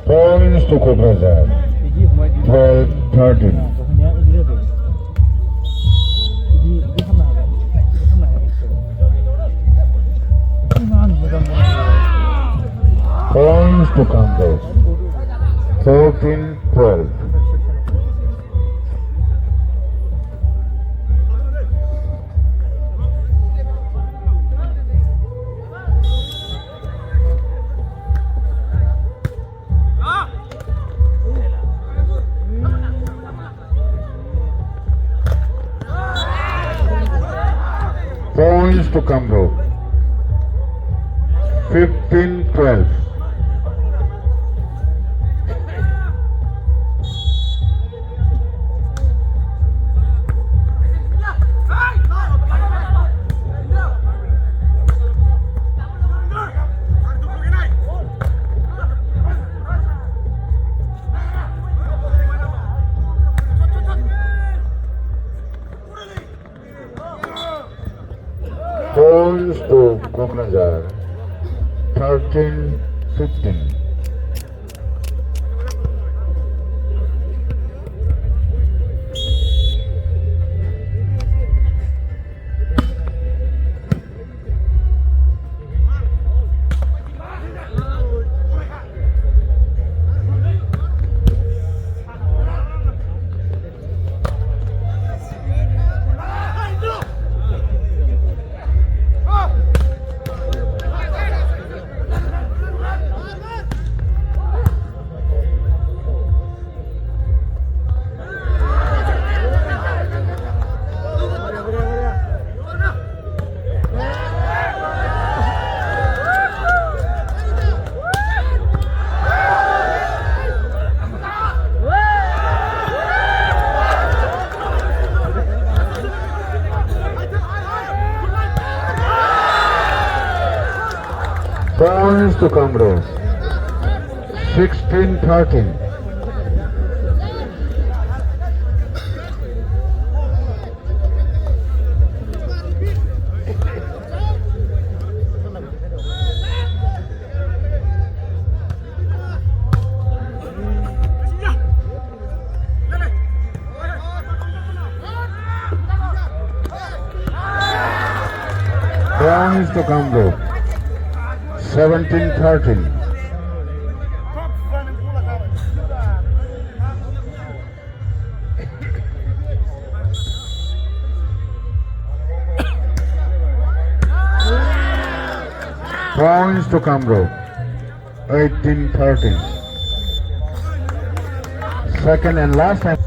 Points to Kobrajar. 12-13. Points to Kambo. 14-12. Points to Kambo. 15-12. Points to Kobrajar. 13-15. Points to Kambo. 16-13. Points to Kambo. 17-13. Points to Kambo. 18-13. Second and last time.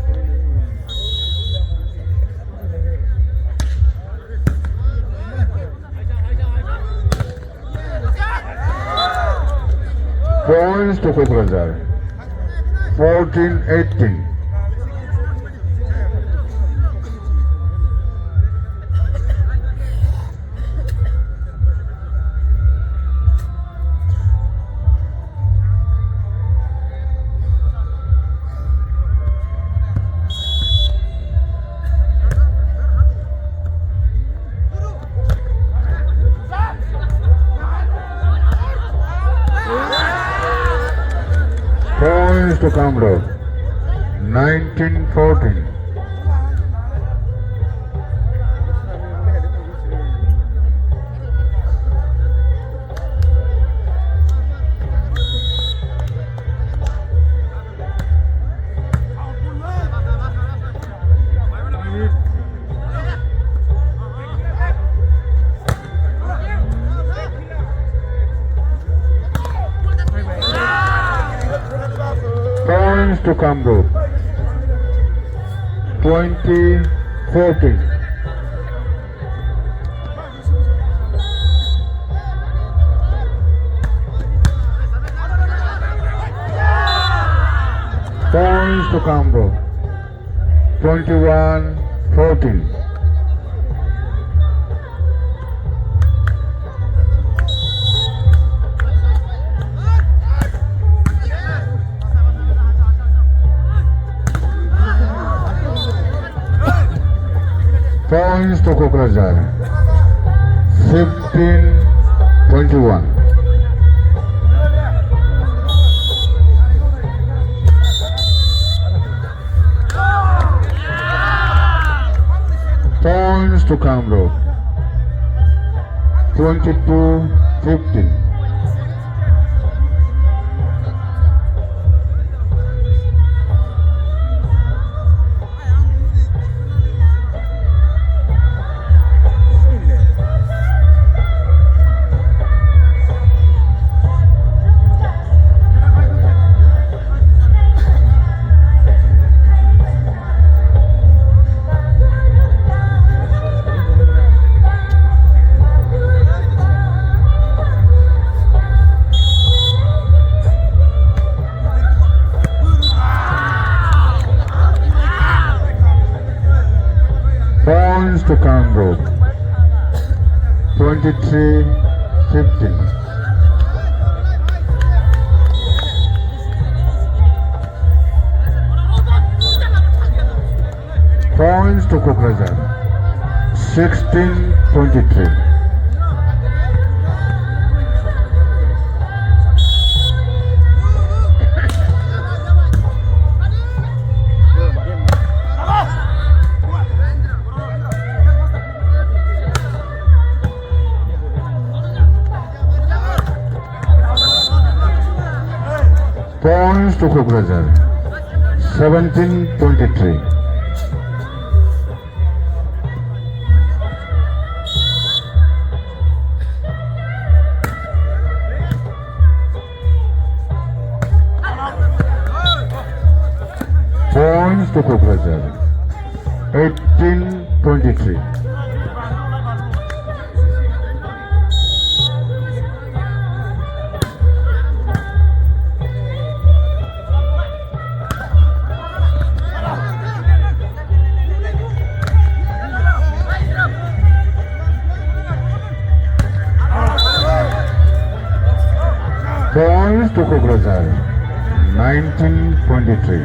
Points to Kobrajar. 14-18. Points to Kambo. 19-14. Points to Kambo. 20-14. Points to Kambo. 21-14. Points to Kobrajar. 15-21. to Kamrup. 22-15. Points to Kamrup. 23-15. Points to Kokrajhar. 16-23. Points to Kokrajhar. 17-23. Points to Kokrajhar. 18-23. Points to Kokrajhar. 19-23.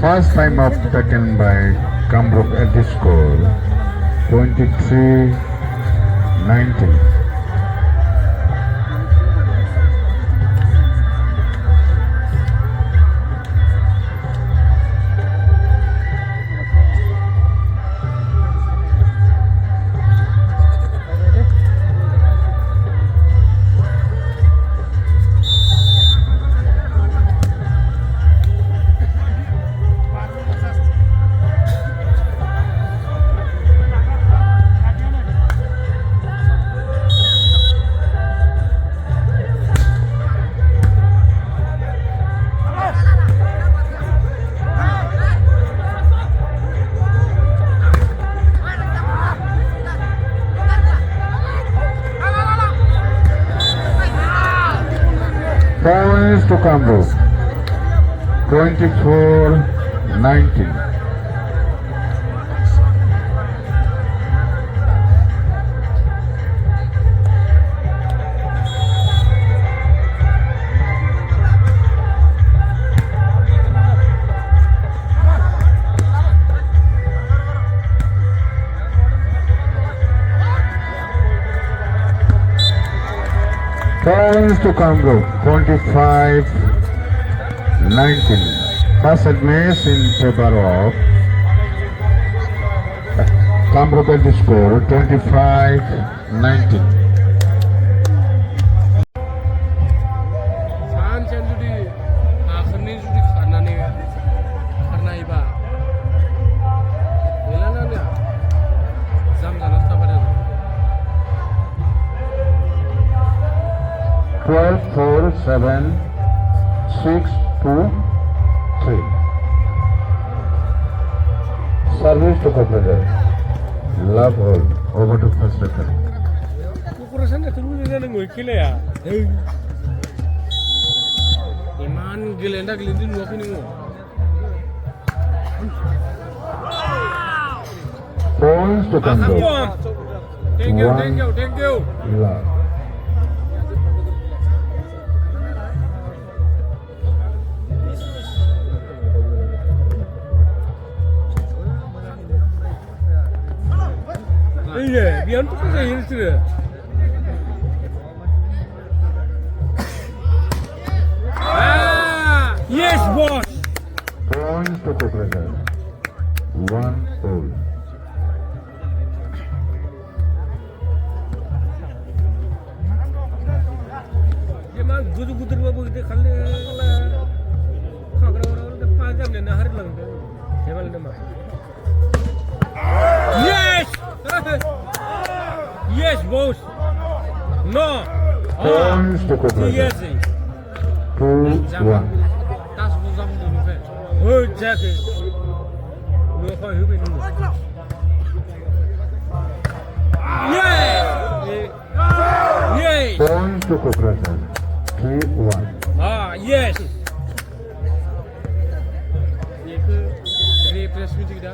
First time up taken by Kamrup at the score. 23-19. Points to Kamrup. 24-19. Points to Kamrup. 25-19. Pass admits in favor of Kamrup at the score. 25-19. सानसेन जुदि आखिरनि जुदि खारनानै खारनायबा गैलाना जाम जानासो थाबाय थागोन 12-4-7, 6-2-3. Service to Kokrajhar. Love hold. Over to first referee. क'क्राझारना थुलुंगा जानो मोन खेलाया इमान गेलेनो गेलेनो नुवाखै नोङो Points to Kamrup. Thank you. Love. Iya, biar tuh saya ini sudah. Yes, boss. Points to Kokrajhar. 1 all. Emang gudu-gudu babu gede kali lah. Kagra orang tu panjang ni nahar lang tu. Hemal nama. Yes, yes, boss. No. Points to Kokrajaya. Yes. 2-1. Tas buzam tu ni kan. Oh, jaga. Lu kau hidup ini. Yes. Yes. Points to Kokrajaya. 3-1. Ah, yes. Ye ke replacement kita.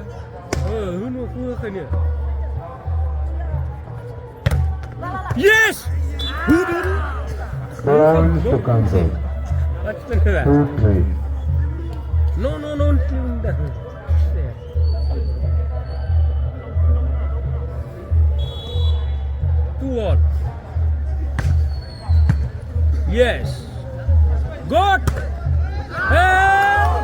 Oh, hunu ku kan ya. Yes. Points to Kanpur. 2-3. No. Tidak. 2-1. Yes. Good. Hey.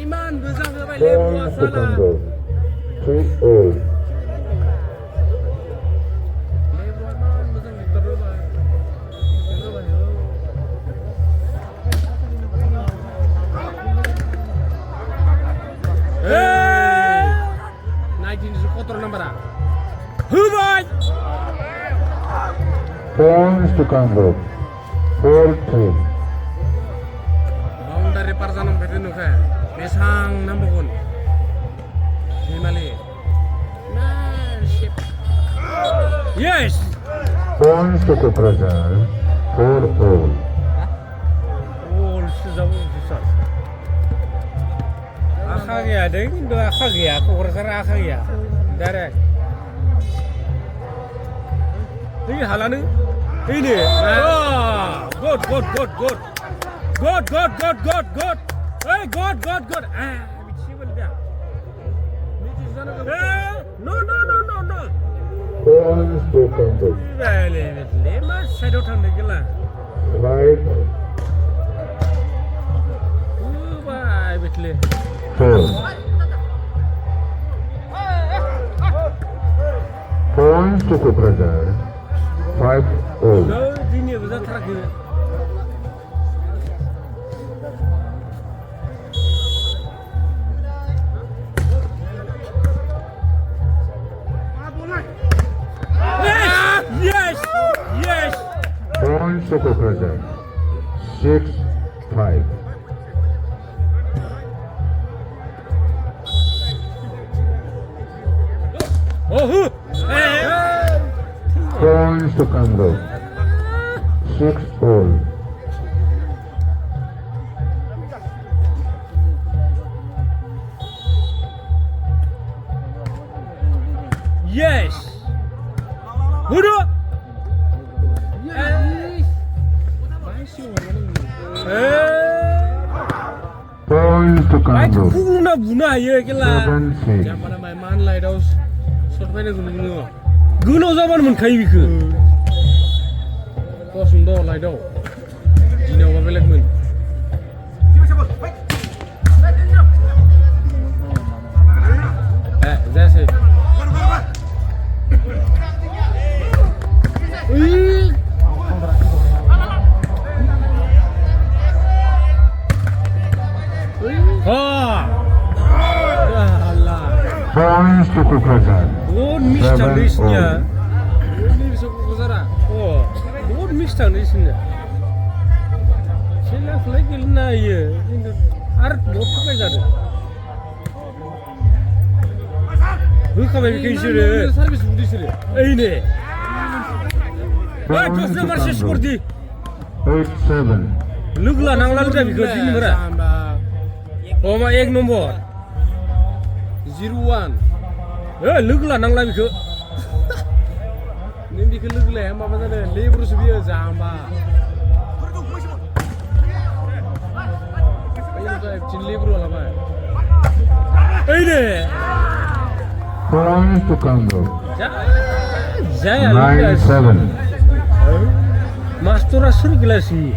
Iman besar sampai lepas Points to salah. Kanpur. 3-all. Iman besar terus. Hey. 19 is kotor number. Hubai. Points to Kanpur. 4-3. Boundary perjalanan betul kan? Mesang number 1. Himali. Nah, ship. Yes. Points to Kokrajaya. 4-all. Oh, susah. Akak ya, dengan itu akak ya. Aku rasa akak ya. Direct. Ini halan ini. Oh, good. Hey, good. Bici boleh. No. Points to Kanpur. Betul. Mas saya datang lagi lah. 5-4. Bye, betul. Points to Kokrajaya. 5-all. Ini besar terakhir. Yes. Points to Kokrajaya. 6-5. Oh, Points to Kanpur. 6-all. yes. Hudu. Yes. Points to Baik, Kanpur. guna ya kela. 7-6. Jangan pada main lighthouse. Survei guna. Guna zaman menkai biku. Kosong do lighthouse. Jina apa belak men? That's it. Points to Kokrajaya. Good mixture listnya. Ini bisa kusara. Oh, good mixture listnya. Sila lagi na ye. Ini art बहुत कम जाते. Bukan bagi kiri. Servis budi sini. Ini. Wah, Points terus to nomor sih Kanpur. seperti. 8-7. Lugla nang lalu dah bikot ini berah. Oh, ma ek nombor. 01. Lugla nang lalu bikot. Ini bikot lugla, apa macam ni? Labor sebiar jamba. Ini tu chin labor apa? Ini. Points to Kanpur. Jaya. 9-7. Master asur kelas ini.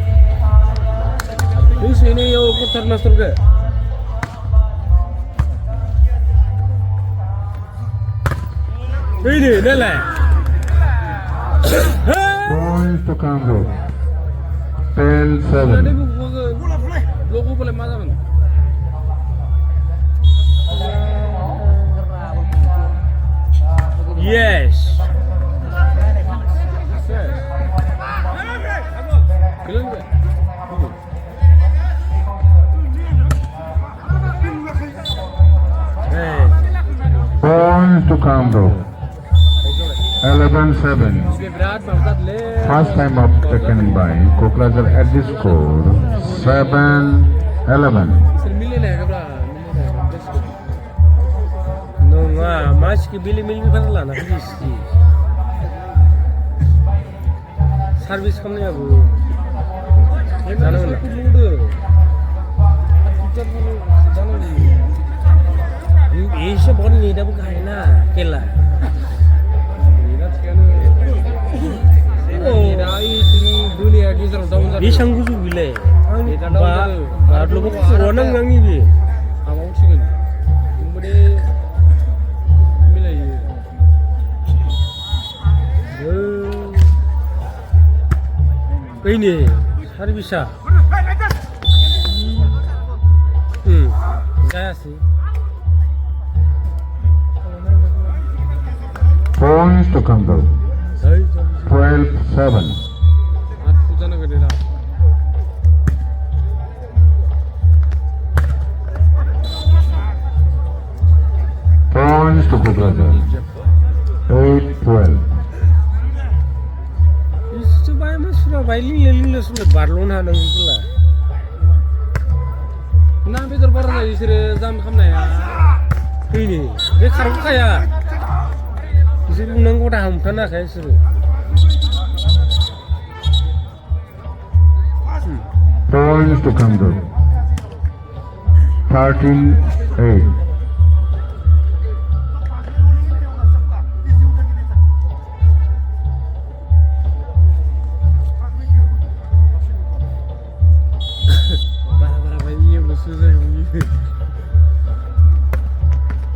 Ini yo kotor master ke? ini adalah. Points to Congo. 10-7. Ini logo boleh mana man? Yes. Kalian tak? Points to Congo. 11-7. First time of taken by Kokrajhar at this score. 7-11. Mas que bili mili para lá na polícia. Service kami abu. Jangan mana? Ini sebon ni dah bukan na kela. Ini sanggup tu bila. Baru lepas tu orang ngang ni bi. Awak sih kan. Kemudian ini hari bisa. Saya sih. Points to Congo. 12-7. Aku jangan kerja lah. Points to Kokrajhar. 8-12. Supaya mas sudah bailing sudah Barcelona nang itulah. Kenapa terbaru lagi sih jam kamu ya? Ini, dia karung kaya. Sih nang kau dah hampan nak kayak sih. Points to Congo. 13-8.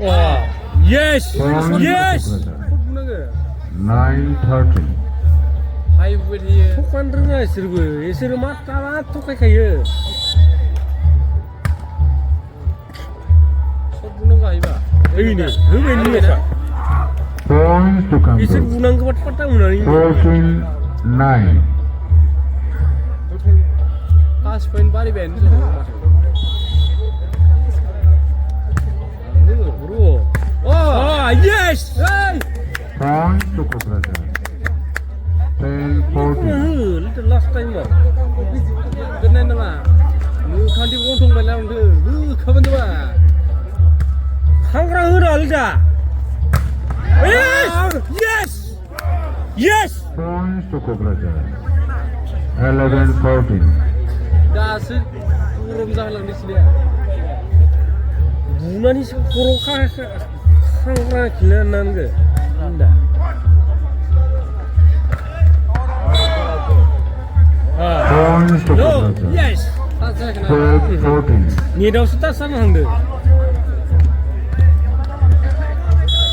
Wow. Yes. Yes. 9-13. Highway dia. Bukan rengai serba. Serba mata tu kayak. Sebunang kaya ba? Ini. Ini apa? Points to Congo. Isir bunang kepat patah bunang ini. 14-9. Pas poin bari ben. Oh, yes! Hey! Points to Kokrajhar. 10-14. Little last time lah. Kena nama. Lu kanti untung bela untung. Kapan tu bah? Hangrang hura alda. Yes! Yes! Yes! Points to Kokrajhar. 11-14. Dah turun jalan di sini. Buna ni sekorokah hangrang kila nangge. Anda. Points to No, Kokrajhar. yes. 12-14. Ni dah sudah sama hangde.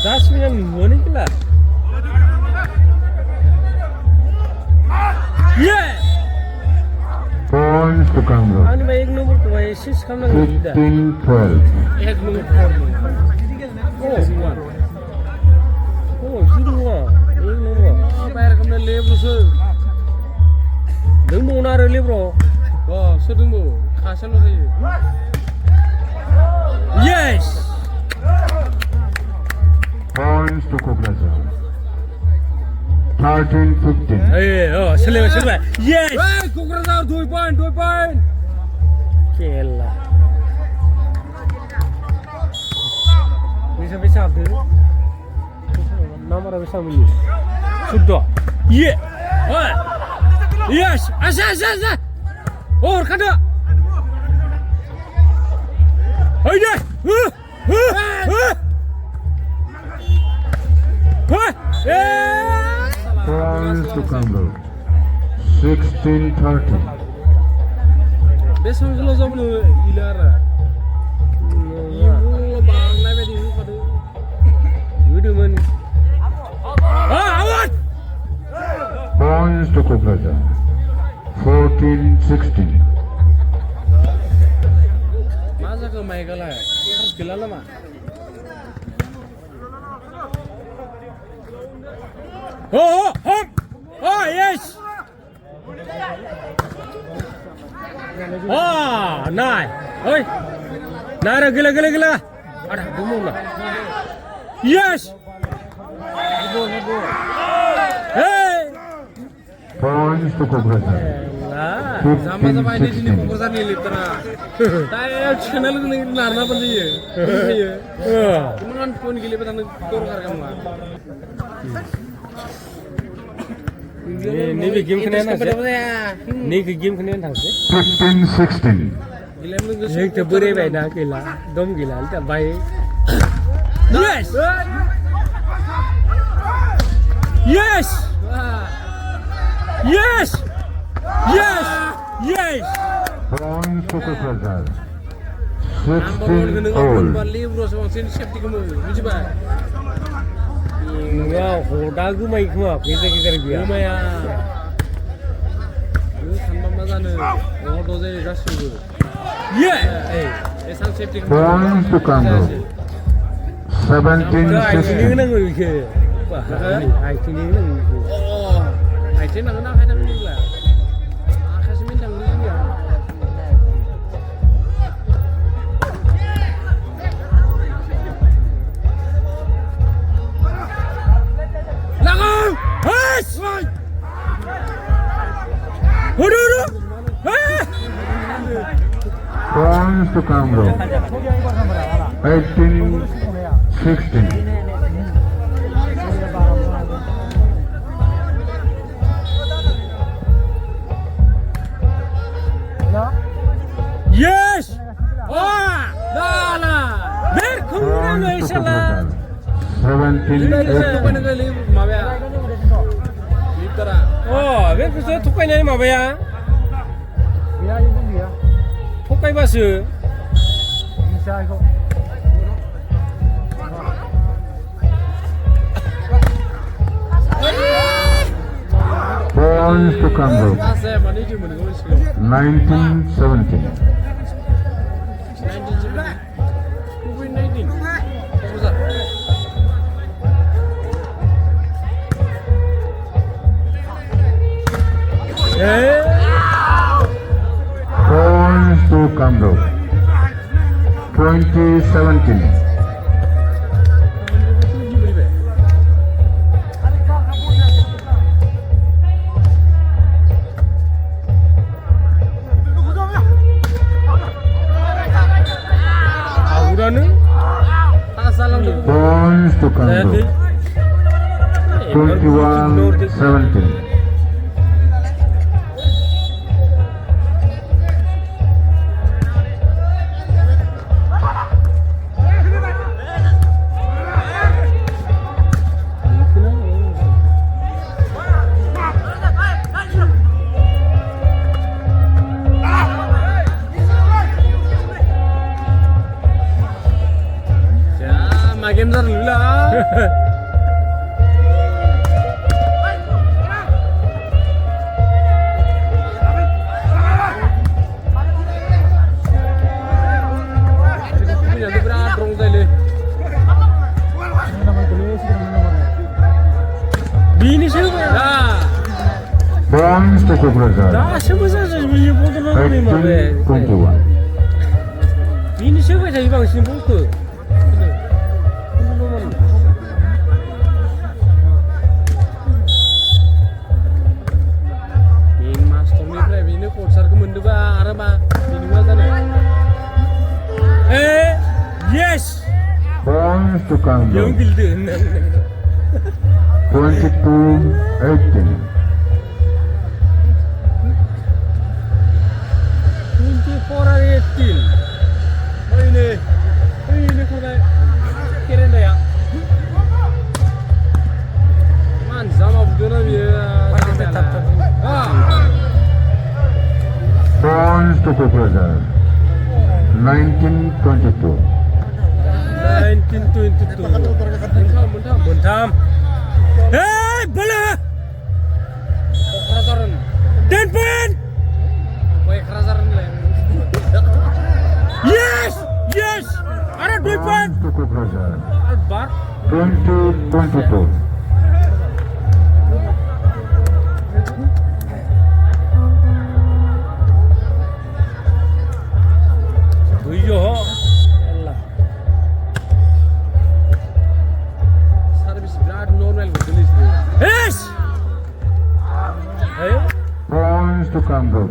10 minit mana kila? Yeah. Points to Congo. Ani ba ek number tu ba sis kam na gida. 15-12. Ek number 4. Oh, 0-1. Ek number. Bayar kam na le bro sir. Deng mo na re le bro. Oh, sedung bo. Khasan lo saja. Yes. Points to Kokrajhar. 13-15. Oh, selesai. Yes. Hey, Kokrajhar 2 point. Kela. Bisa apa? Nomor bisa bunyi. Sudah. Yeah. Oh. Yes. Asa. Oh, kada. Haydi. Points to Congo. 16-30. Besok kalau zaman ilara. Ibu bang, naik di rumah tu. Udah man. Points to Kokrajaya. 14-16. मा जाखो माइकआलाय interest गैला नामा yes नाय ओइ नाय गैला गैला गैला आदा दंमोन yes hey Points to Kokrajaya. Jama Jama ini sini Kokrajaya nih litera tayo channel ini narna pun dia cuman phone gile petang tur karena mah ini भी गेम खेलने ना नहीं कि गेम खेलने था से 15-16. एक तो बुरे भाई ना केला दम गिला तो भाई yes yes yes yes yes Points to Kokrajaya. number 1 kena 16 all. balik bro sama sini safety kamu bisa bah ya hoda gue mai kuma kita kita biar kuma ya lu sama mazane orang doze rasu yeah sang safety kamu Points to Kamro. 17-16. nang ke ai sini nang oh ai sini nang hai nang ni lah kasih minta ni ya Points to Kamro. 18-16. yes dah ber kurang isalah 17-18. oh ber kusa tukai ni apa ya tukai basu Points to Kamro. 19-17. Points to Kamro. 20-17. Points to Kamro. 21-17. game dulu lah. Nanti berat dong tadi. Bini siapa ya? Points to Kokrajaya. Dah siapa saja bini bodoh ni mana? 21. Bini siapa saja bang sini bodoh. Yes. Points to Kamro. Yang gildan. 22-18. 24-18. Ini kau keren dah ya. Man, sama betul lah dia. Points to Kokrajaya. 19-22. 19-22. Bentam. Hei, bola. Points to Kamrup.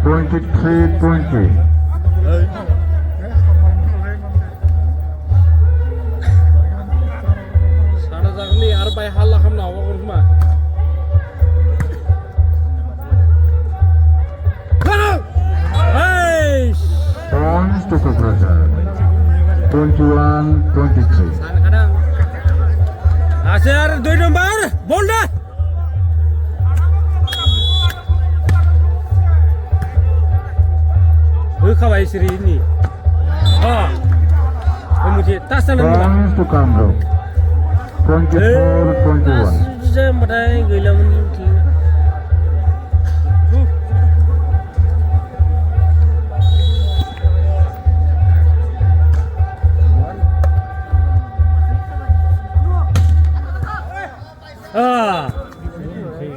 23-20. Sana zakni arbay halla khamna wa kurma. Points to Kokrajhar. 21-23. Kadang-kadang. Asar 2 nomor, bola. Kawai siri ini. Kemudian tas sana mana? Points to Kamrup. 24-21. Saya madai gila mungkin.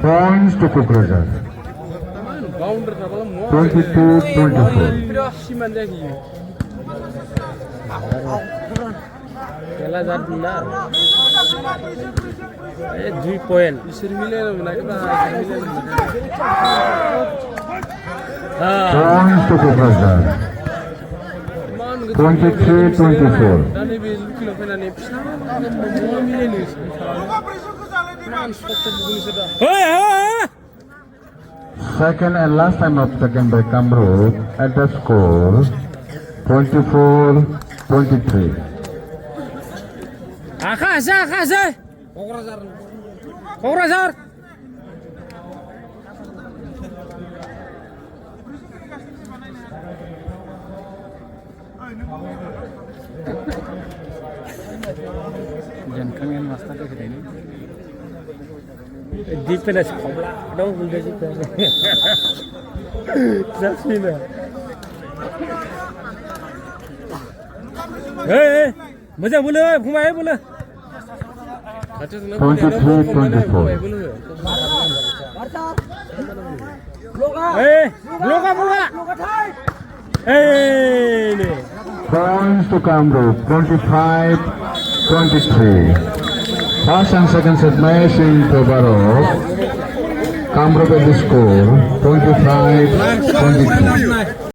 Points to Kokrajhar. Bounder na pala mo. 22-24. Siman lagi. Kela jat benar. 2 point. Isir milen na kita. Points to Kokrajhar. 23-24. Dani bil kilo pena ni pisa. Mo milen ni. Second and last time of taken by Kamrup at the score 24-23. Akasa. Kokrajhar. Jangan masta ke ini. Di penas kobla, dong udah di penas. Jasmina. Masa boleh, kumai boleh. 23-24. Bloka. Ni. Points to Kamrup 25-23. First and second set match in favor of Kamrup at the score 25-23.